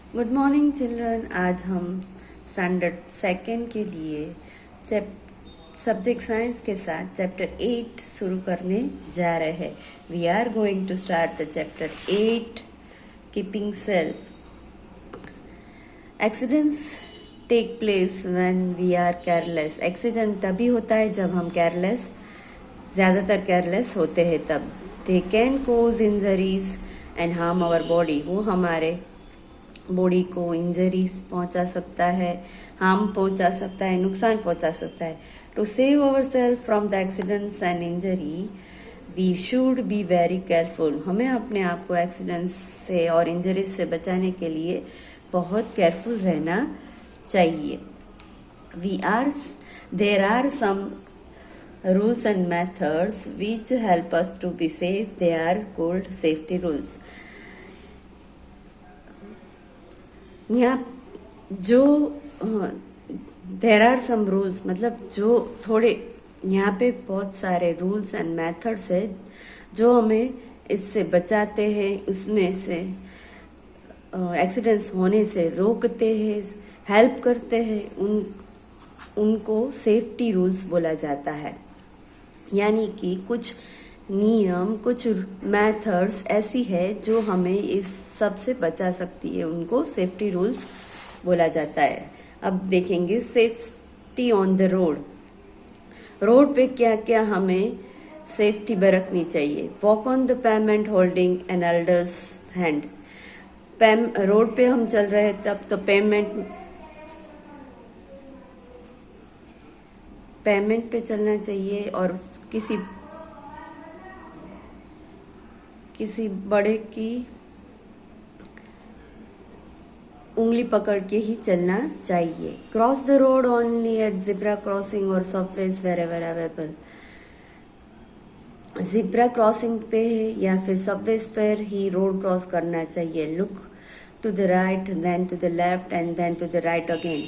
Good morning children. आज हम standard second के लिए सब्जेक्ट साइंस के साथ चैप्टर 8 शुरू करने जा रहे हैं। We are going to start the chapter 8 keeping self. Accidents take place when we are careless. Accident तभी होता है जब हम ज़्यादातर केयरलेस होते हैं तब। They can cause injuries and harm our body. वो हमारे बॉडी को इंजरीज पहुंचा सकता है, हार्म पहुंचा सकता है, नुकसान पहुंचा सकता है। To save our self from the accidents and injury we should be very careful. हमें अपने आप को एक्सीडेंट्स से और इंजरीज से बचाने के लिए बहुत केयरफुल रहना चाहिए। There are some rules and methods which help us to be safe. They are called safety rules. यहाँ जो देर आर सम रूल्स मतलब जो थोड़े यहाँ पे बहुत सारे रूल्स एंड मेथड्स है जो हमें इससे बचाते हैं, उसमें से एक्सीडेंट्स होने से रोकते हैं, हेल्प करते हैं, उनको सेफ्टी रूल्स बोला जाता है। यानी कि कुछ नियम, कुछ मेथड्स ऐसी है जो हमें इस सब से बचा सकती है, उनको सेफ्टी रूल्स बोला जाता है। अब देखेंगे safety on the road. Road पे क्या क्या हमें सेफ्टी बरतनी चाहिए। Walk on the payment holding N elders hand. Road पे हम चल रहे हैं तब तो पेमेंट पे चलना चाहिए और किसी बड़े की उंगली पकड़ के ही चलना चाहिए। Cross the road only at zebra crossing और subways wherever available. Zebra crossing पे या फिर सबवेज पर ही रोड क्रॉस करना चाहिए। Look to the right, then to the left and then to the right again.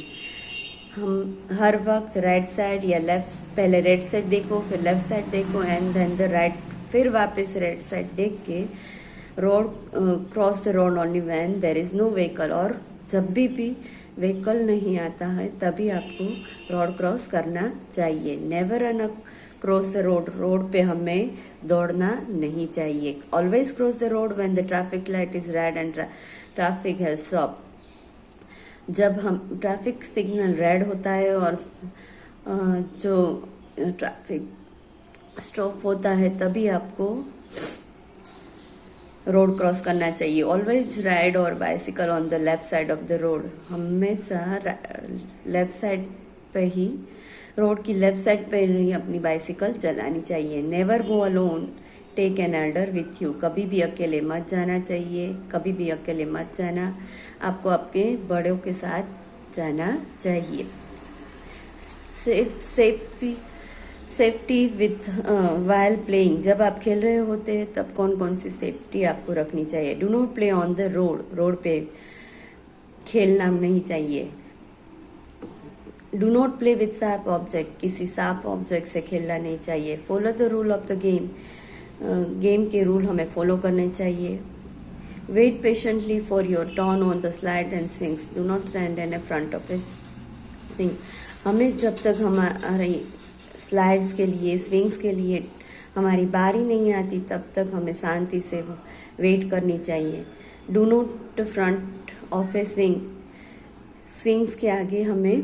हम हर वक्त राइट साइड या लेफ्ट, पहले राइट साइड देखो, फिर लेफ्ट साइड देखो एंड देन द राइट, फिर वापस राइट साइड देख के road cross the road only when there is no vehicle. और जब भी व्हीकल नहीं आता है तभी आपको रोड क्रॉस करना चाहिए। Never run cross the road. Road पे हमें दौड़ना नहीं चाहिए। Always cross the road when the traffic light is red and traffic has stop. जब हम ट्रैफिक सिग्नल रेड होता है और जो ट्रैफिक स्टॉप होता है तभी आपको रोड क्रॉस करना चाहिए। Always ride our bicycle on the left side of the road. हमेशा लेफ्ट साइड पे ही, रोड की लेफ्ट साइड पे ही अपनी बाइसिकल चलानी चाहिए। Never go alone, take an elder with you. कभी भी अकेले मत जाना चाहिए, कभी भी अकेले मत जाना, आपको आपके बड़ों के साथ जाना चाहिए। Safety with while playing. जब आप खेल रहे होते हैं तब कौन कौन सी सेफ्टी आपको रखनी चाहिए। Do not play on the road. Road पे खेलना नहीं चाहिए। Do not play with sharp object. किसी शार्प ऑब्जेक्ट से खेलना नहीं चाहिए। Follow the rule of the game. Game के रूल हमें फॉलो करने चाहिए। Wait patiently for your turn on the slide and swings. Do not stand in front of this thing. हमें जब तक हमारी स्लाइड्स के लिए, स्विंग्स के लिए हमारी बारी नहीं आती तब तक हमें शांति से वेट करनी चाहिए। Do not front of A swing. Swings के आगे हमें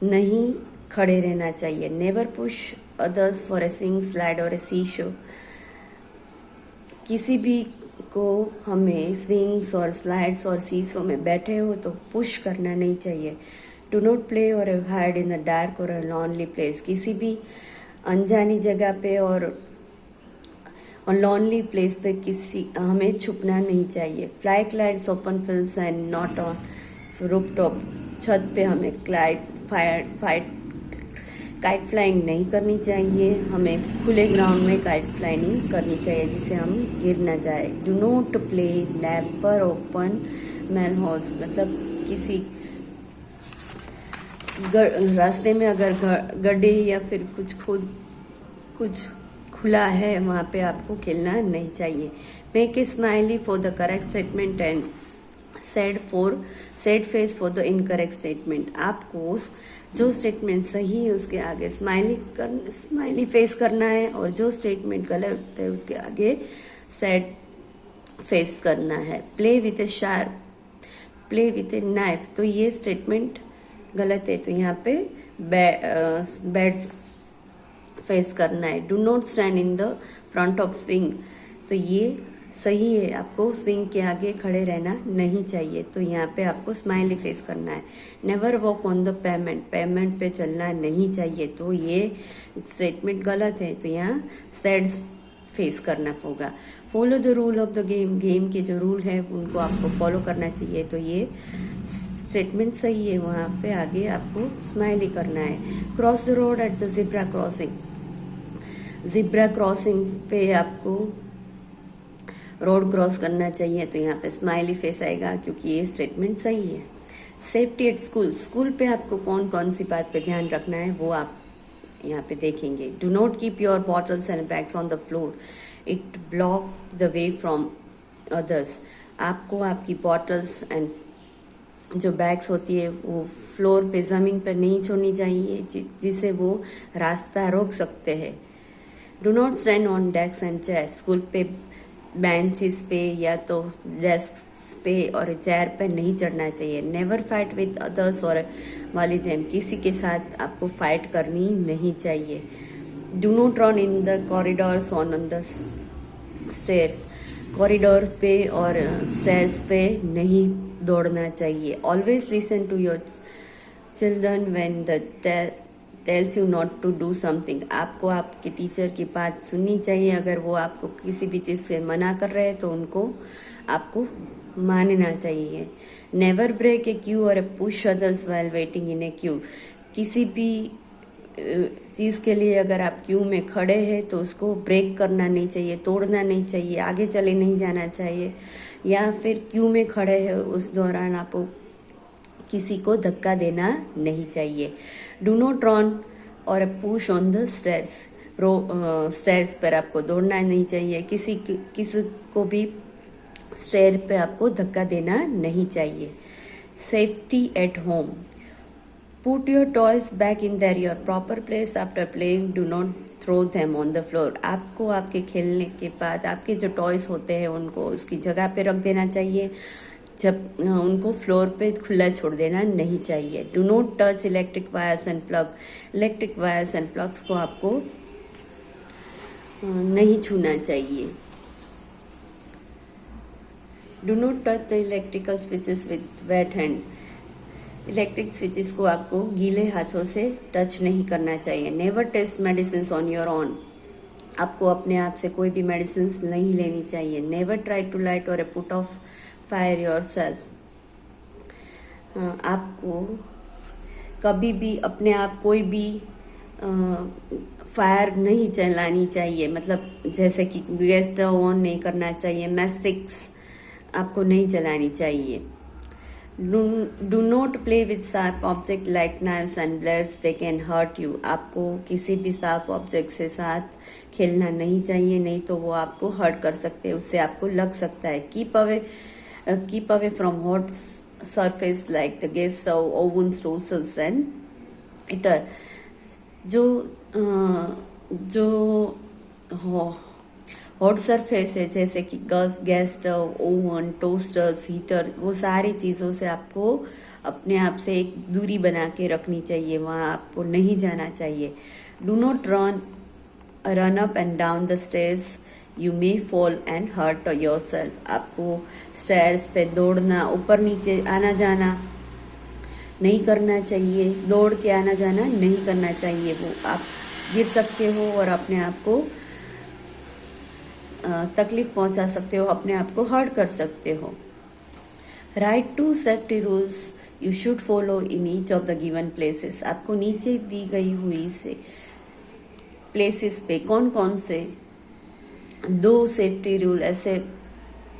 नहीं खड़े रहना चाहिए। Never push others for a swing, slide और ए सी शो। किसी भी को हमें स्विंग्स और स्लाइड्स और सीसो में बैठे हो तो पुश करना नहीं चाहिए। डू नॉट प्ले और हाइड इन द डार्क और लॉनली प्लेस। किसी भी अनजानी जगह पे और लॉनली प्लेस पे हमें छुपना नहीं चाहिए। Fly kites open fields and not on roof top. छत पे हमें काइट फ्लाइंग नहीं करनी चाहिए। हमें खुले ग्राउंड में काइट फ्लाइंग करनी चाहिए जिससे हम गिर न जाए। डू नॉट प्ले लैपर ओपन मैन हाउस। मतलब किसी रास्ते में अगर गड्ढे या फिर कुछ खुला है वहाँ पे आपको खेलना नहीं चाहिए। Make a smiley for the correct statement and said face for the incorrect statement. आपको जो स्टेटमेंट सही है उसके आगे स्माइली फेस करना है, और जो स्टेटमेंट गलत है उसके आगे सैड फेस करना है। प्ले विथ ए नाइफ, तो ये स्टेटमेंट गलत है, तो यहाँ पे बैड फेस करना है। Do not stand in the front of swing, तो ये सही है, आपको स्विंग के आगे खड़े रहना नहीं चाहिए, तो यहाँ पे आपको स्माइली फेस करना है। Never walk on the payment पे चलना नहीं चाहिए, तो ये स्टेटमेंट गलत है, तो यहाँ सैड फेस करना होगा। Follow the rule of the game के जो रूल है उनको आपको फॉलो करना चाहिए, तो ये स्टेटमेंट सही है, वहाँ पे आगे आपको स्माइली करना है। Cross the road at the zebra crossing पे आपको रोड क्रॉस करना चाहिए, तो यहाँ पे स्माइली फेस आएगा, क्योंकि ये स्टेटमेंट सही है। सेफ्टी एट स्कूल पे आपको कौन कौन सी बात पे ध्यान रखना है वो आप यहाँ पे देखेंगे। Do not keep your bottles and bags on the floor, it block the way from others. आपको आपकी बॉटल्स एंड जो बैग्स होती है वो फ्लोर पे ज़मीन पर नहीं छोड़नी चाहिए, जिससे वो रास्ता रोक सकते हैं। Do not stand on desk and chair, school पे बेंचेस पे या तो डेस्क पे और चेयर पे नहीं चढ़ना चाहिए। नेवर फाइट विद अदर्स और वालिदैन, किसी के साथ आपको फाइट करनी नहीं चाहिए। Do not run in the corridors on the stairs, corridor पे और स्टेयर्स पे नहीं दौड़ना चाहिए। Always listen to your children when the tells you not to do something, आपको आपके टीचर की बात सुननी चाहिए। अगर वो आपको किसी भी चीज़ से मना कर रहे हैं तो उनको आपको मानना चाहिए। नेवर ब्रेक ए क्यू और push others while waiting in A Q, किसी भी चीज़ के लिए अगर आप क्यू में खड़े हैं तो उसको ब्रेक करना नहीं चाहिए, तोड़ना नहीं चाहिए, आगे चले नहीं जाना चाहिए, या फिर क्यू में खड़े हैं उस दौरान आपको किसी को धक्का देना नहीं चाहिए। डू नॉट रन और push on the stairs, stairs पर आपको दौड़ना नहीं चाहिए, किसी को भी स्टेयर पे आपको धक्का देना नहीं चाहिए। Safety at home, put your toys back in there your proper place after playing, do not throw them on the floor, आपको आपके खेलने के बाद आपके जो टॉयज होते हैं उनको उसकी जगह पे रख देना चाहिए, जब उनको फ्लोर पे खुला छोड़ देना नहीं चाहिए। Do not touch electric wires and plug, electric wires and plugs को आपको नहीं छूना चाहिए। Do not touch the electrical switches with wet hand, electric switches को आपको गीले हाथों से टच नहीं करना चाहिए। Never test medicine on your own, आपको अपने आप से कोई भी मेडिसिन नहीं लेनी चाहिए। नेवर ट्राई टू लाइट और put off fire your self, आपको कभी भी अपने आप कोई भी फायर नहीं चलानी चाहिए, मतलब जैसे कि गैस स्टव ऑन नहीं करना चाहिए, मैस्टिक्स आपको नहीं चलानी चाहिए। Do not play with sharp object like knives and blades, they can hurt you, आपको किसी भी शार्प ऑब्जेक्ट से साथ खेलना नहीं चाहिए, नहीं तो वो आपको हर्ट कर सकते हैं, उससे आपको लग सकता है। Keep away from hot surface like the gas stove, ओवन्स, toasters and heater, जो हॉट सरफेस है जैसे कि gas stove, oven, toasters, heater, वो सारी चीज़ों से आपको अपने आप से एक दूरी बना के रखनी चाहिए, वहाँ आपको नहीं जाना चाहिए। Do not run up and down the stairs, you may fall and hurt yourself, आपको स्टेयर्स पे दौड़ना, ऊपर नीचे आना जाना नहीं करना चाहिए, दौड़ के आना जाना नहीं करना चाहिए, वो आप गिर सकते हो और अपने आप को तकलीफ पहुंचा सकते हो, अपने आप को हर्ट कर सकते हो। Write two safety rules you should follow in each of the given places, आपको नीचे दी गई हुई से प्लेसेस पे कौन कौन से 2 सेफ्टी रूल ऐसे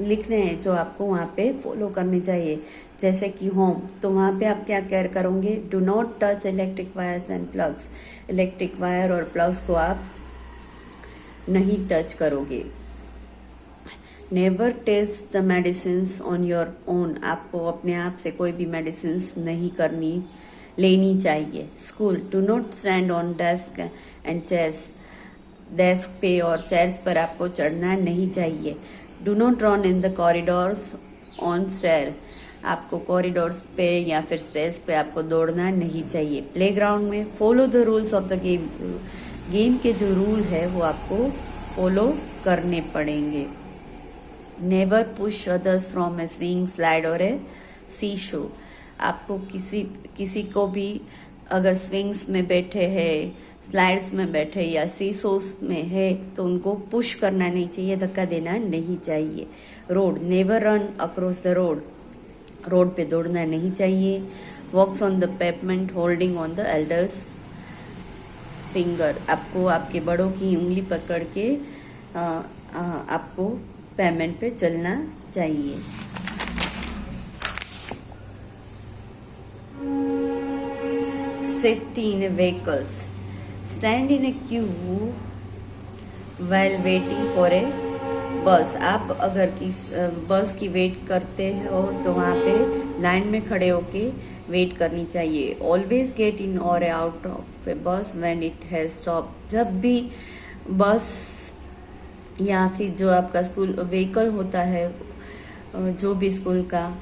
लिखने हैं जो आपको वहाँ पे फॉलो करने चाहिए। जैसे कि होम, तो वहाँ पे आप क्या केयर करोगे, do not touch electric wires and plugs, electric wire और प्लग्स को आप नहीं टच करोगे। Never test the medicines on your own, आपको अपने आप से कोई भी मेडिसिन्स नहीं लेनी चाहिए। School, do not stand on desk and chairs, desk पे और चेयर्स पर आपको चढ़ना नहीं चाहिए। Do not run in the corridors on stairs, आपको कॉरिडोर्स पे या फिर स्टेयर्स पे आपको दौड़ना नहीं चाहिए। प्लेग्राउंड में follow the rules of the game, game के जो रूल है वो आपको फॉलो करने पड़ेंगे। Never push others from A swing, slide और ए सी शो, आपको किसी को भी अगर स्विंग्स में बैठे हैं, स्लाइड्स में बैठे या सीसोस में है तो उनको पुश करना नहीं चाहिए, धक्का देना नहीं चाहिए। Road, never run across the road, road पे दौड़ना नहीं चाहिए। Walks on the pavement holding on the elders finger, आपको आपके बड़ों की उंगली पकड़ के आपको पेमेंट पे चलना चाहिए। Safety in a vehicles, stand in a queue while waiting for a bus, आप अगर बस की वेट करते हो तो वहाँ पे लाइन में खड़े होके वेट करनी चाहिए। ऑलवेज गेट इन और आउट ऑफ ए बस व्हेन इट हैज स्टॉप, जब भी बस या फिर जो आपका स्कूल व्हीकल होता है, जो भी स्कूल का,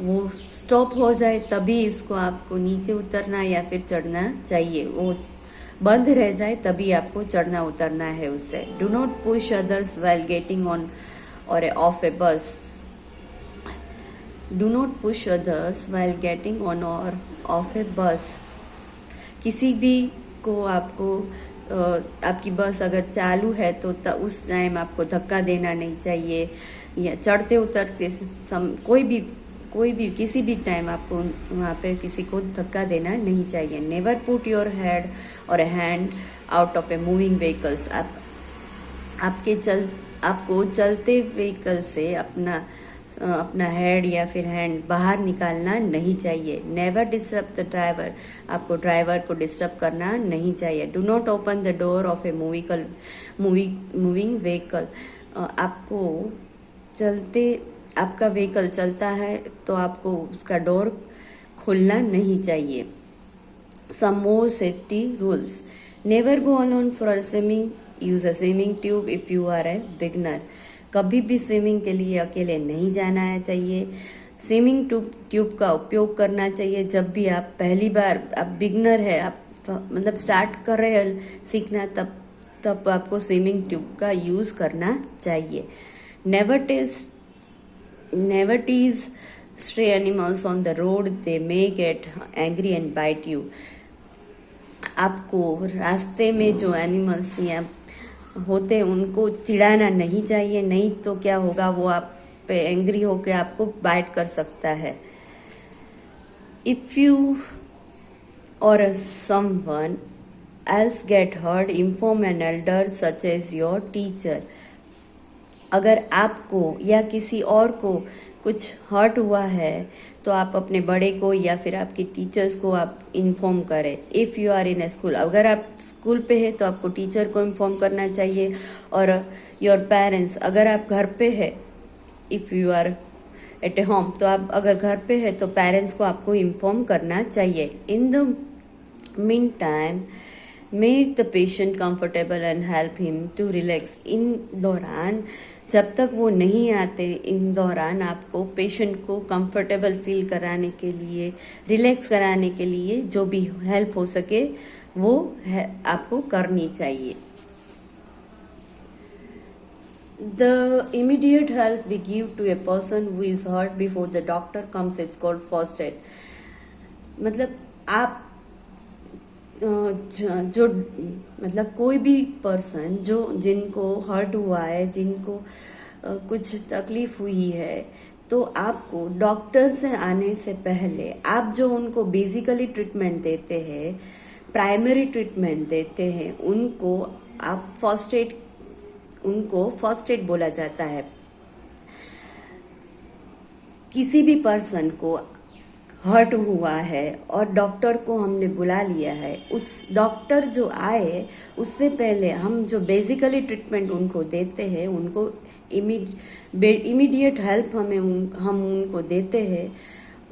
वो स्टॉप हो जाए तभी इसको आपको नीचे उतरना या फिर चढ़ना चाहिए। वो बंद रह जाए तभी आपको चढ़ना उतरना है उससे। Do not push others while getting on और ऑफ ए बस, do not push others while getting on और ऑफ ए बस, किसी भी को आपको आपकी बस अगर चालू है तो उस टाइम आपको धक्का देना नहीं चाहिए, या चढ़ते उतरते कोई भी किसी भी टाइम आपको वहाँ पे किसी को धक्का देना नहीं चाहिए। नेवर पुट योर हेड और hand out of a moving vehicles, आपको चलते व्हीकल से अपना हेड या फिर हैंड बाहर निकालना नहीं चाहिए। नेवर डिस्टर्ब द ड्राइवर, आपको ड्राइवर को डिस्टर्ब करना नहीं चाहिए। Do not open the door of a moving vehicle, आपका व्हीकल चलता है तो आपको उसका डोर खोलना नहीं चाहिए। Some more safety rules, never go alone for swimming, use a swimming tube if you are a beginner, कभी भी स्विमिंग के लिए अकेले नहीं जाना चाहिए। स्विमिंग ट्यूब का उपयोग करना चाहिए जब भी आप पहली बार, आप बिगनर है, आप मतलब स्टार्ट कर रहे हैं सीखना, तब आपको स्विमिंग ट्यूब का यूज करना चाहिए। Never tease stray animals on the road, they may get angry and bite you, आपको रास्ते में जो एनिमल्स या होते हैं उनको चिढ़ाना नहीं चाहिए, नहीं तो क्या होगा, वो आप पे एंग्री होकर आपको बाइट कर सकता है। इफ यू और someone else get hurt, inform an elder such as your teacher, अगर आपको या किसी और को कुछ हर्ट हुआ है तो आप अपने बड़े को या फिर आपके टीचर्स को आप इन्फॉर्म करें। If you are in a school, अगर आप स्कूल पे है तो आपको टीचर को इन्फॉर्म करना चाहिए। और योर पेरेंट्स, अगर आप घर पे है, if you are at a home, तो आप अगर घर पे है तो पेरेंट्स को आपको इन्फॉर्म करना चाहिए। In the mean time make the patient comfortable and help him to relax, इन दौरान जब तक वो नहीं आते, इन दौरान आपको पेशेंट को कंफर्टेबल फील कराने के लिए, रिलैक्स कराने के लिए जो भी हेल्प हो सके वो आपको करनी चाहिए। The immediate help we give to a person who is hurt before the doctor comes, it's called first aid. मतलब आप जो मतलब कोई भी पर्सन जिनको हर्ट हुआ है, जिनको कुछ तकलीफ हुई है, तो आपको डॉक्टर से आने से पहले आप जो उनको बेसिकली ट्रीटमेंट देते हैं, प्राइमरी ट्रीटमेंट देते हैं, उनको फर्स्ट एड बोला जाता है। किसी भी पर्सन को हर्ट हुआ है और डॉक्टर को हमने बुला लिया है, उस डॉक्टर जो आए उससे पहले हम जो बेसिकली ट्रीटमेंट उनको देते हैं, उनको इमीडिएट हेल्प हम उनको देते हैं,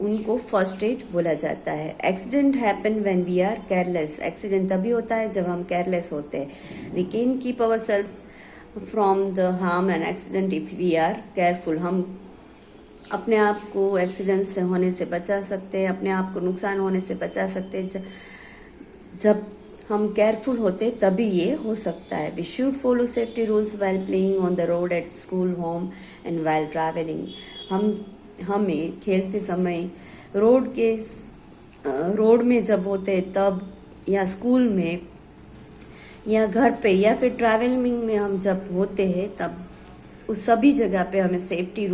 उनको फर्स्ट एड बोला जाता है। Accident happen when we are careless. Accident तभी होता है जब हम केयरलेस होते हैं। We can keep our self from the harm and accident if we are careful. हम अपने आप को एक्सीडेंट से होने से बचा सकते हैं, अपने आप को नुकसान होने से बचा सकते हैं। जब हम केयरफुल होते तभी ये हो सकता है। We should follow safety rules while playing on the road, at school, home and while travelling. हमें खेलते समय रोड में जब होते तब, या स्कूल में, या घर पे, या फिर ट्रैवलिंग में हम जब होते हैं तब उस सभी जगह पे हमें सेफ्टी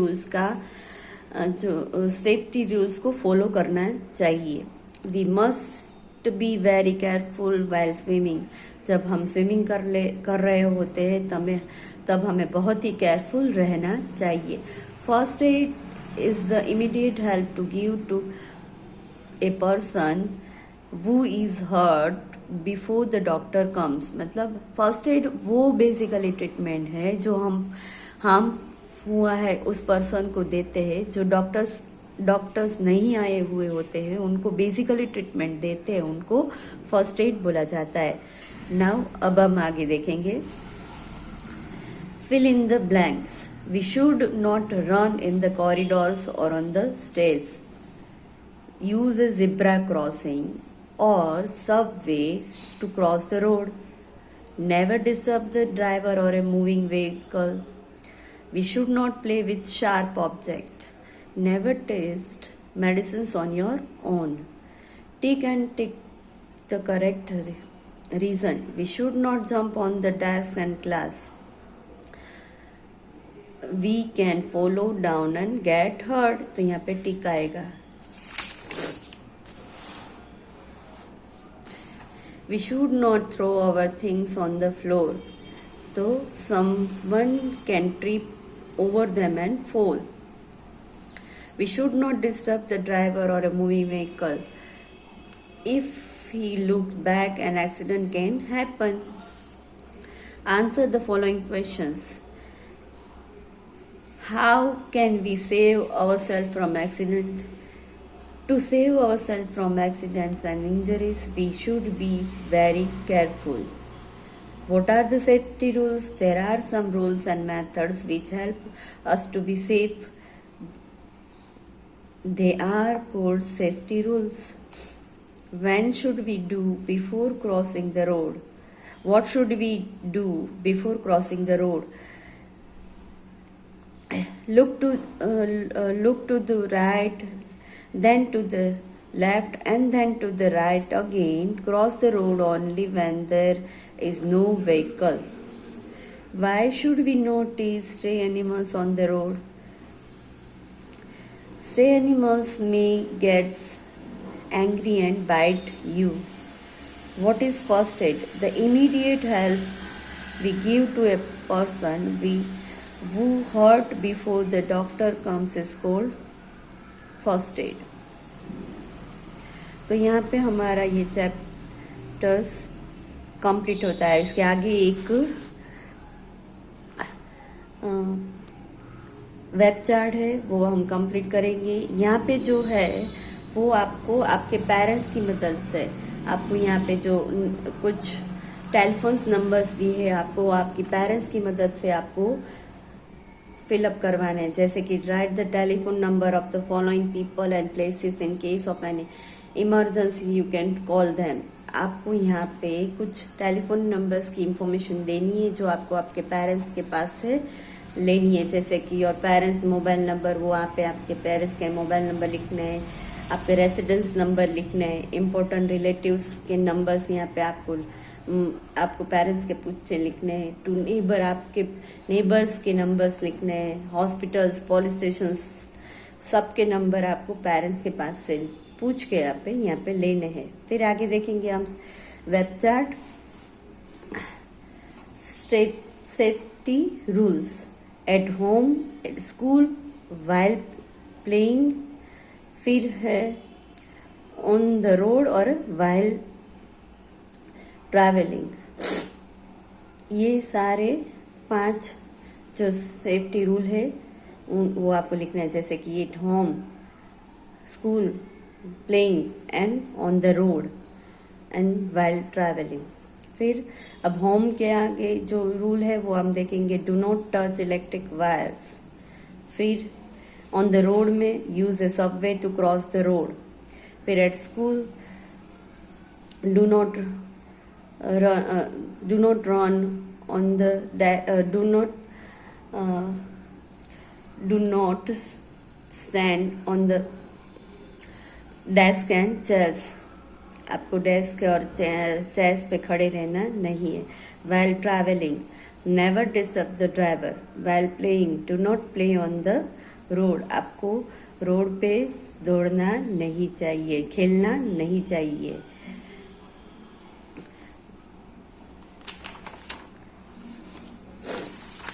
रूल्स को फॉलो करना चाहिए। We must be very careful while swimming. जब हम स्विमिंग कर रहे होते हैं तब हमें बहुत ही केयरफुल रहना चाहिए। First aid is the immediate help to give to a person who is hurt before the doctor comes। मतलब फर्स्ट एड वो बेसिकली ट्रीटमेंट है जो हम हुआ है उस पर्सन को देते हैं, जो डॉक्टर्स नहीं आए हुए होते हैं, उनको बेसिकली ट्रीटमेंट देते हैं, उनको फर्स्ट एड बोला जाता है। नाउ अब हम आगे देखेंगे। Fill in the blanks. We should not run in the corridors और on the stairs. Use a zebra crossing or subways to cross the road. Never disturb the driver or a moving vehicle. We should not play with sharp objects. Never taste medicines on your own. Take the correct reason. We should not jump on the desk and class. We can follow down and get hurt. तो यहाँ पे टिक आएगा। We should not throw our things on the floor, so someone can trip over them and fall. We should not disturb the driver or a moving vehicle. If he looks back, an accident can happen. Answer the following questions. How can we save ourselves from accident? To save ourselves from accidents and injuries, we should be very careful. What are the safety rules? There are some rules and methods which help us to be safe. They are called safety rules. When should we do before crossing the road? What should we do before crossing the road? Look to the right, then to the left, and then to the right again. Cross the road only when there is no vehicle. Why should we not tease stray animals on the road? Stray animals may get angry and bite you. What is first aid? The immediate help we give to a person who hurt before the doctor comes is called first aid. तो यहाँ पे हमारा ये chapters complete होता है। इसके आगे एक वेब चार्ट है, वो हम कंप्लीट करेंगे। यहाँ पे जो है वो आपको आपके पेरेंट्स की मदद से, आपको यहाँ पे जो कुछ टेलीफोन्स नंबर्स दिए हैं, आपको आपकी पेरेंट्स की मदद से आपको फिलअप करवाना है। जैसे कि right the telephone number of the following people and places in case of any emergency you can call them. आपको यहाँ पे कुछ टेलीफोन नंबर्स की इंफॉर्मेशन देनी है जो आपको आपके पेरेंट्स के पास से लेनी है। जैसे कि योर पेरेंट्स मोबाइल नंबर, वो वहाँ पे आपके पेरेंट्स के मोबाइल नंबर लिखना है, आपके रेसिडेंस नंबर लिखना है, इम्पोर्टेंट रिलेटिव्स के नंबर्स यहाँ पे आपको पेरेंट्स के पूछे लिखने हैं। टू नेबर, आपके नेबर्स के नंबर्स लिखने हैं। हॉस्पिटल्स, पुलिस स्टेशंस, सबके नंबर आपको पेरेंट्स के पास से पूछ के यहाँ पे लेने हैं। फिर आगे देखेंगे हम web chart. Safety rules at home, at school, while playing. फिर है ऑन द रोड और वाइल ट्रैवलिंग। ये सारे 5 जो सेफ्टी रूल है वो आपको लिखना है, जैसे कि at home, school, playing and on the road and while travelling. फिर अब होम के आगे जो रूल है वो हम देखेंगे, do not touch electric wires. फिर ऑन द रोड में use a subway to cross the road. फिर at school do not run on the do not stand on the desk and chairs। आपको desk और chairs पे खड़े रहना नहीं है। while traveling never disturb the driver। while playing do not play on the road। आपको road पे दौड़ना नहीं चाहिए, खेलना नहीं चाहिए।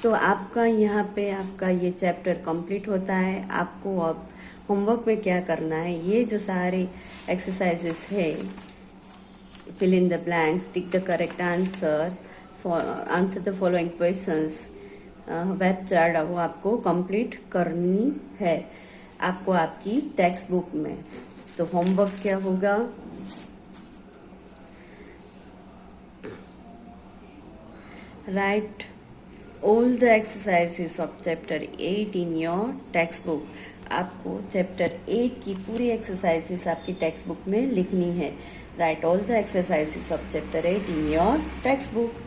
तो आपका यहाँ पे आपका ये चैप्टर कंप्लीट होता है। आपको अब होमवर्क में क्या करना है, ये जो सारे एक्सरसाइजेस है, fill in the blanks, tick the correct answer, answer the following questions, web chart, वो आपको कंप्लीट करनी है आपको आपकी टेक्स्ट बुक में। तो होमवर्क क्या होगा, right all the exercises of chapter 8 in your textbook। आपको चैप्टर 8 की पूरी एक्सरसाइजेस आपकी टेक्स्ट बुक में लिखनी है। Right all the exercises of chapter 8 in your textbook।